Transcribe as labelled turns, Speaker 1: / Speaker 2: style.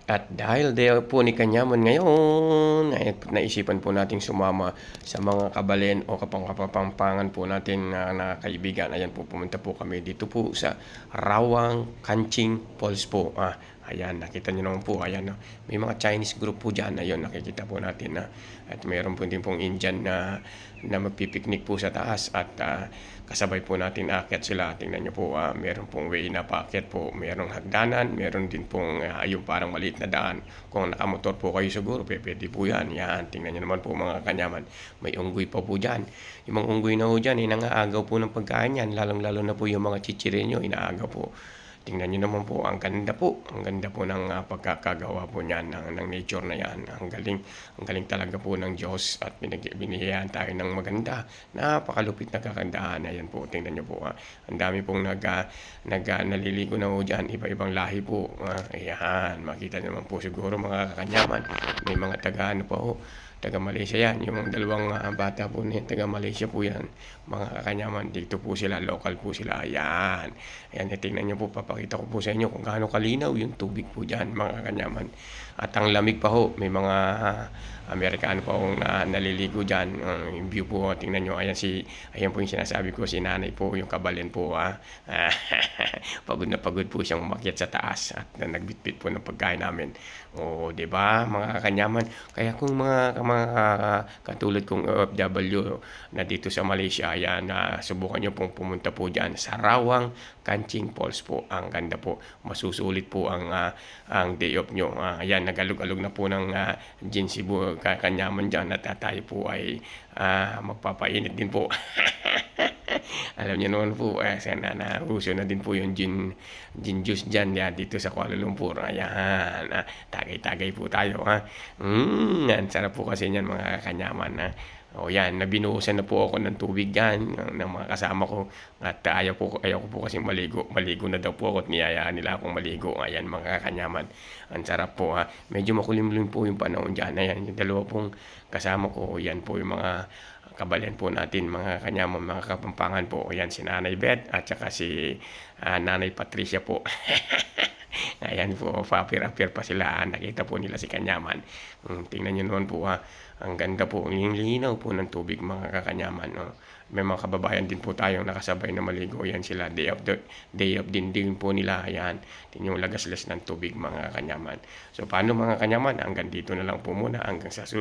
Speaker 1: At dahil day off po ni Kanyaman ngayon, ay naisipan po nating sumama sa mga kabalen o kapangkapampangan po natin na kaibigan. Ayan po, pumunta po kami dito po sa Rawang Kanching Falls po. Ayan, nakita nyo naman po, ayan, may mga Chinese group po dyan. Ayun, nakikita po natin na at mayroon po din pong Indian na magpipiknik po sa taas at kasabay po natin aakyat sila. Tingnan nyo po, meron pong way na paakyat po, merong hagdanan, meron din pong yung parang maliit na daan. Kung nakamotor po kayo siguro, pwede po yan. Yan, tingnan nyo naman po mga Kanyaman, may unggoy pa po dyan. Yung mga unggoy na po dyan, nangaagaw po ng pagkain yan, lalong-lalo na po yung mga chichirinyo, inaagaw po. Tingnan nyo naman po, ang ganda po ng pagkakagawa po niyan ng nature na yan. Ang galing talaga po ng Diyos at binigyan tayo ng maganda. Napakalupit na kagandahan. Ayan po, tingnan nyo po. Ang dami pong naliligo na po dyan, iba-ibang lahi po. Ayan, makita naman po siguro mga Kanyaman, may mga taga taga Malaysia yan. Yung dalawang bata po na taga Malaysia po yan. Mga Kanyaman, dito po sila, local po sila. Ayan. Ayan, tingnan nyo po, papakita ko po sa inyo kung gaano kalinaw yung tubig po dyan, mga Kanyaman. At ang lamig pa ho, may mga Amerikano pa hong naliligo dyan. Yung view po, tingnan nyo. Ayan po yung sinasabi ko, si nanay po, yung kabalen po. Pagod na pagod po siyang umakyat sa taas at nagbitbit po ng pagkain namin. O, di ba, mga Kanyaman? Kaya kung mga katulad kong OFW na dito sa Malaysia, ayan, subukan nyo pong pumunta po dyan sa Rawang Kanching Falls po. Ang ganda po. Masusulit po ang day off nyo. Ayan, nagalog-alog na po ng Gin Cebu Kanyaman dyan at tayo po ay magpapainit din po. Alam niyo naman po, sana uso na din po yung gin juice dyan dito sa Kuala Lumpur. Ayan, tagay-tagay po tayo. Ang sarap po kasi niyan mga Kanyaman. O yan, nabinuhusan na po ako ng tubig dyan ng mga kasama ko. At ayaw ko po kasi maligo. Maligo na daw po ako at niyayaan nila akong maligo. Ayan mga Kanyaman, ang sarap po. Medyo makulimlim po yung panahon dyan. Ayan, yung dalawa pong kasama ko. Yan po yung mga kabalen po natin, mga Kanyaman, mga kapampangan po. Ayan, si Nanay Beth at saka si Nanay Patricia po. Ayan po, pa-appear pa sila. Nakita po nila si Kanyaman. Tingnan nyo naman po, ang ganda po. Yung linaw po ng tubig, mga Kanyaman. May mga kababayan din po tayong nakasabay na maligo. Ayan sila, day off din po nila. Ayan, yung lagaslas ng tubig, mga Kanyaman. So paano mga Kanyaman? Hanggang dito na lang po muna. Hanggang sa susunod.